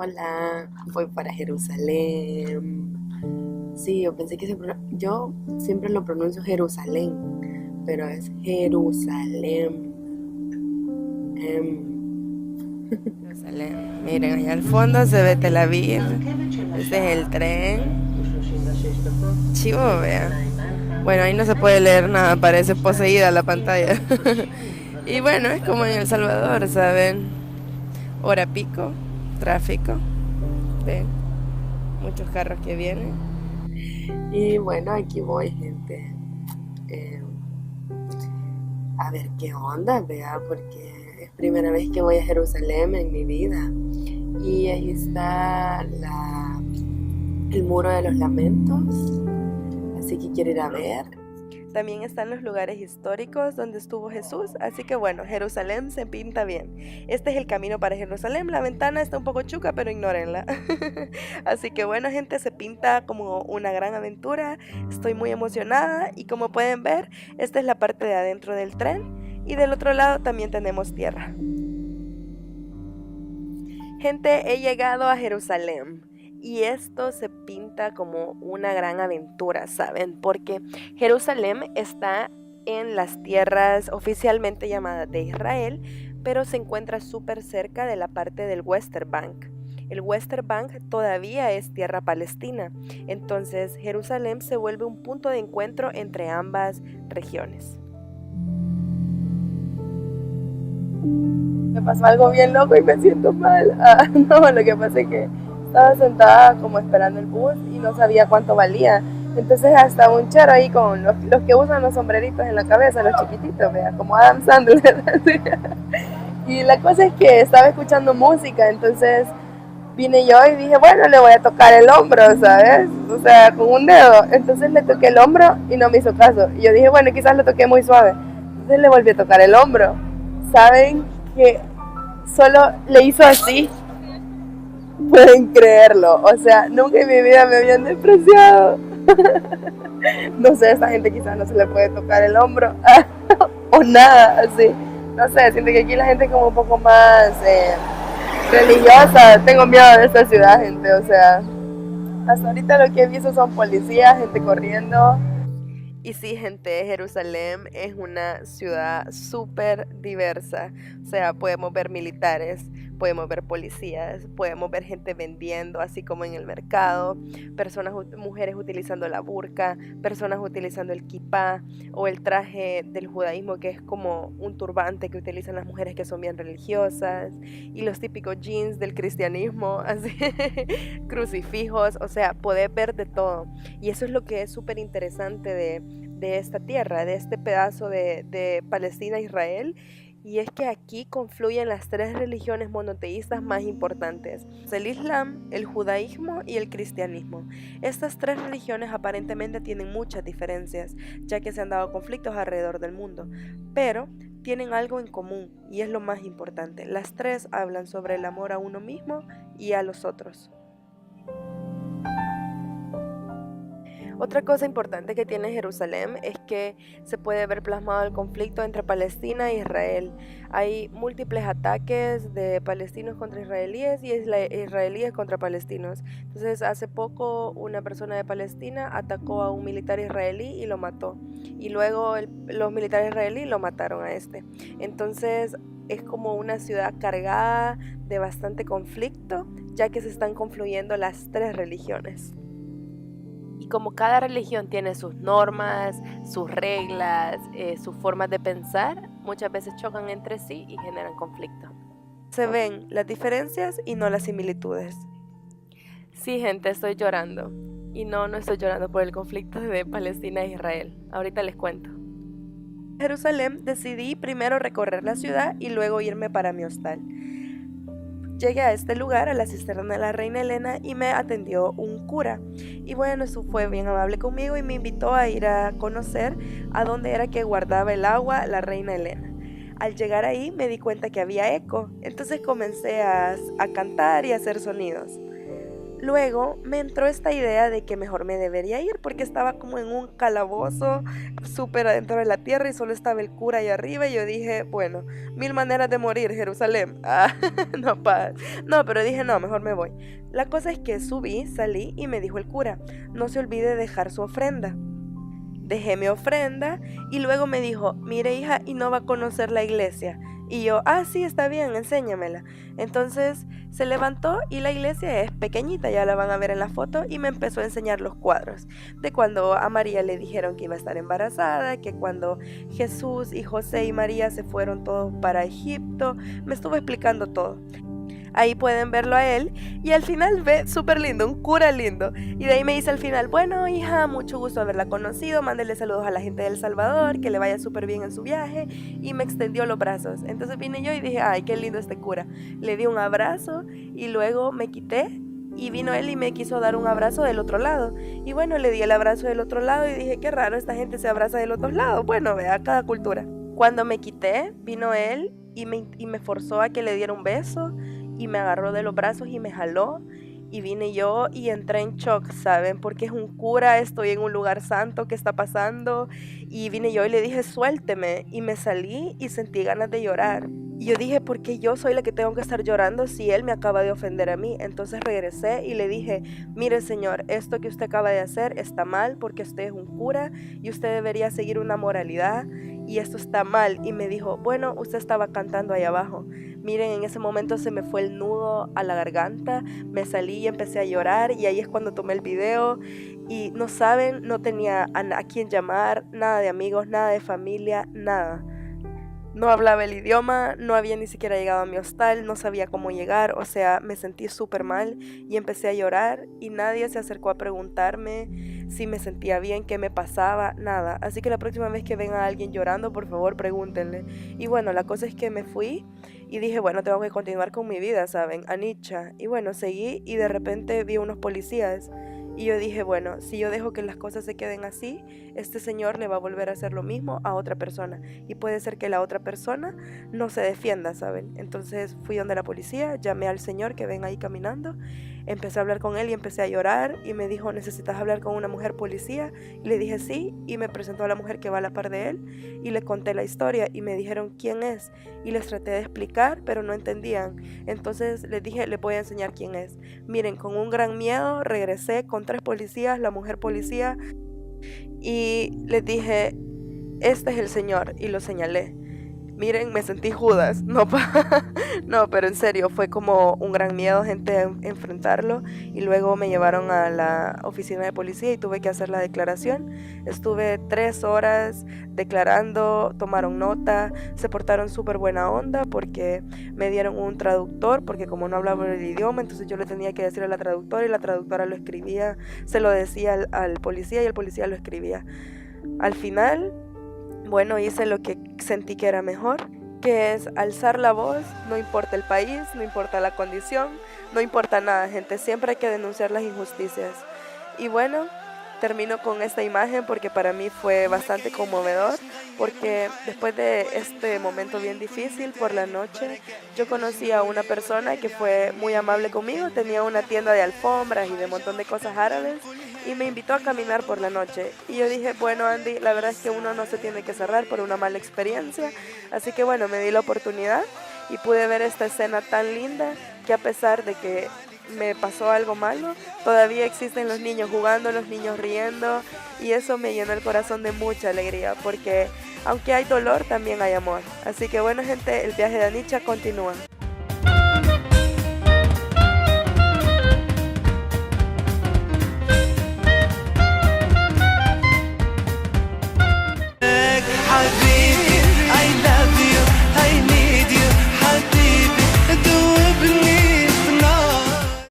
Hola, voy para Jerusalén. Sí, yo pensé que yo siempre lo pronuncio Jerusalén, pero es Jerusalén. Jerusalén. Miren, allá al fondo se ve Tel Aviv. Este es el tren. Chivo, vea. Bueno, ahí no se puede leer nada, parece poseída la pantalla. Y bueno, es como en El Salvador, ¿saben? Hora pico, tráfico, ven, muchos carros que vienen. Y bueno, aquí voy, gente. Eh, a ver qué onda, vea, porque es primera vez que voy a Jerusalén en mi vida. Y ahí está el muro de los lamentos. Así que quiero ir a ver. También están los lugares históricos donde estuvo Jesús, así que bueno, Jerusalén se pinta bien. Este es el camino para Jerusalén, la ventana está un poco chuca, pero ignórenla. Así que bueno, gente, se pinta como una gran aventura, estoy muy emocionada y como pueden ver, esta es la parte de adentro del tren y del otro lado también tenemos tierra. Gente, he llegado a Jerusalén. Y esto se pinta como una gran aventura, ¿saben? Porque Jerusalén está en las tierras oficialmente llamadas de Israel, pero se encuentra súper cerca de la parte del Western Bank. El Western Bank todavía es tierra palestina, entonces Jerusalén se vuelve un punto de encuentro entre ambas regiones. Me pasó algo bien loco y me siento mal. No, lo que pasa es que estaba sentada como esperando el bus y no sabía cuánto valía. Entonces hasta un charo ahí con los que usan los sombreritos en la cabeza, los chiquititos, vea, como Adam Sandler. Así. Y la cosa es que estaba escuchando música, entonces vine yo y dije, bueno, le voy a tocar el hombro, ¿sabes? O sea, con un dedo. Entonces le toqué el hombro y no me hizo caso. Y yo dije, bueno, quizás lo toqué muy suave. Entonces le volví a tocar el hombro. ¿Saben que solo le hizo así? Pueden creerlo. O sea, nunca en mi vida me habían despreciado. No sé, a esta gente quizás no se le puede tocar el hombro o nada así. No sé, siento que aquí la gente es como un poco más religiosa. Tengo miedo de esta ciudad, gente. O sea, hasta ahorita lo que he visto son policías, gente corriendo. Y sí, gente, Jerusalén es una ciudad súper diversa. O sea, podemos ver militares, podemos ver policías, podemos ver gente vendiendo, así como en el mercado, personas, mujeres utilizando la burka, personas utilizando el kipá o el traje del judaísmo, que es como un turbante que utilizan las mujeres que son bien religiosas, y los típicos jeans del cristianismo, así, crucifijos, o sea, podés ver de todo. Y eso es lo que es súper interesante de esta tierra, de este pedazo de Palestina, Israel, y es que aquí confluyen las tres religiones monoteístas más importantes, el Islam, el judaísmo y el cristianismo. Estas tres religiones aparentemente tienen muchas diferencias, ya que se han dado conflictos alrededor del mundo, pero tienen algo en común y es lo más importante. Las tres hablan sobre el amor a uno mismo y a los otros. Otra cosa importante que tiene Jerusalén es que se puede ver plasmado el conflicto entre Palestina e Israel. Hay múltiples ataques de palestinos contra israelíes y israelíes contra palestinos. Entonces, hace poco una persona de Palestina atacó a un militar israelí y lo mató. Y luego los militares israelíes lo mataron a este. Entonces, es como una ciudad cargada de bastante conflicto, ya que se están confluyendo las tres religiones. Y como cada religión tiene sus normas, sus reglas, sus formas de pensar, muchas veces chocan entre sí y generan conflicto. Se ven las diferencias y no las similitudes. Sí, gente, estoy llorando. Y no, no estoy llorando por el conflicto de Palestina e Israel. Ahorita les cuento. En Jerusalén decidí primero recorrer la ciudad y luego irme para mi hostal. Llegué a este lugar, a la cisterna de la reina Elena, y me atendió un cura. Y bueno, eso fue bien amable conmigo y me invitó a ir a conocer a dónde era que guardaba el agua la reina Elena. Al llegar ahí me di cuenta que había eco, entonces comencé a cantar y a hacer sonidos. Luego me entró esta idea de que mejor me debería ir porque estaba como en un calabozo súper adentro de la tierra y solo estaba el cura ahí arriba y yo dije, bueno, 1000 maneras de morir, Jerusalén. No, no, pero dije, no, mejor me voy. La cosa es que subí, salí y me dijo el cura, no se olvide de dejar su ofrenda. Dejé mi ofrenda y luego me dijo, mire hija, y no va a conocer la iglesia. Y yo, sí, está bien, enséñamela. Entonces se levantó y la iglesia es pequeñita, ya la van a ver en la foto, y me empezó a enseñar los cuadros de cuando a María le dijeron que iba a estar embarazada, que cuando Jesús y José y María se fueron todos para Egipto, me estuvo explicando todo. Ahí pueden verlo a él y al final ve súper lindo, un cura lindo. Y de ahí me dice al final, bueno hija, mucho gusto haberla conocido, mándele saludos a la gente de El Salvador, que le vaya súper bien en su viaje, y me extendió los brazos. Entonces vine yo y dije, ay, qué lindo este cura. Le di un abrazo y luego me quité y vino él y me quiso dar un abrazo del otro lado. Y bueno, le di el abrazo del otro lado y dije, qué raro, esta gente se abraza del otro lado. Bueno, vea, cada cultura. Cuando me quité, vino él y me forzó a que le diera un beso y me agarró de los brazos y me jaló y vine yo y entré en shock, ¿saben? Porque es un cura, estoy en un lugar santo, ¿qué está pasando? Y vine yo y le dije, suélteme, y me salí y sentí ganas de llorar. Y yo dije, ¿por qué yo soy la que tengo que estar llorando si él me acaba de ofender a mí? Entonces regresé y le dije, mire señor, esto que usted acaba de hacer está mal porque usted es un cura y usted debería seguir una moralidad y esto está mal. Y me dijo, bueno, usted estaba cantando ahí abajo. Miren, en ese momento se me fue el nudo a la garganta, me salí y empecé a llorar y ahí es cuando tomé el video y no saben, no tenía a quién llamar, nada de amigos, nada de familia, nada. No hablaba el idioma, no había ni siquiera llegado a mi hostal, no sabía cómo llegar, o sea, me sentí súper mal y empecé a llorar y nadie se acercó a preguntarme si me sentía bien, qué me pasaba, nada. Así que la próxima vez que venga alguien llorando, por favor, pregúntenle. Y bueno, la cosa es que me fui y dije, bueno, tengo que continuar con mi vida, ¿saben? Anicha. Y bueno, seguí y de repente vi unos policías. Y yo dije, bueno, si yo dejo que las cosas se queden así, este señor le va a volver a hacer lo mismo a otra persona. Y puede ser que la otra persona no se defienda, ¿saben? Entonces fui donde la policía, llamé al señor que ven ahí caminando, empecé a hablar con él y empecé a llorar. Y me dijo, ¿necesitas hablar con una mujer policía? Y le dije sí, y me presentó a la mujer que va a la par de él. Y le conté la historia y me dijeron quién es. Y les traté de explicar, pero no entendían. Entonces les dije, les voy a enseñar quién es. Miren, con un gran miedo regresé con 3 policías, la mujer policía, y les dije, este es el señor, y lo señalé. Miren, me sentí Judas, no, no, pero en serio, fue como un gran miedo, gente, enfrentarlo. Y luego me llevaron a la oficina de policía y tuve que hacer la declaración. Estuve 3 horas declarando, tomaron nota, se portaron súper buena onda porque me dieron un traductor, porque como no hablaba el idioma, entonces yo le tenía que decir a la traductora y la traductora lo escribía, se lo decía al policía y el policía lo escribía. Al final, bueno, hice lo que sentí que era mejor, que es alzar la voz, no importa el país, no importa la condición, no importa nada, gente, siempre hay que denunciar las injusticias. Y bueno, termino con esta imagen porque para mí fue bastante conmovedor, porque después de este momento bien difícil por la noche, yo conocí a una persona que fue muy amable conmigo, tenía una tienda de alfombras y de un montón de cosas árabes, y me invitó a caminar por la noche. Y yo dije, bueno Andy, la verdad es que uno no se tiene que cerrar por una mala experiencia, así que bueno, me di la oportunidad y pude ver esta escena tan linda que a pesar de que me pasó algo malo, todavía existen los niños jugando, los niños riendo, y eso me llenó el corazón de mucha alegría, porque aunque hay dolor, también hay amor. Así que bueno gente, el viaje de Anicha continúa. حبيبي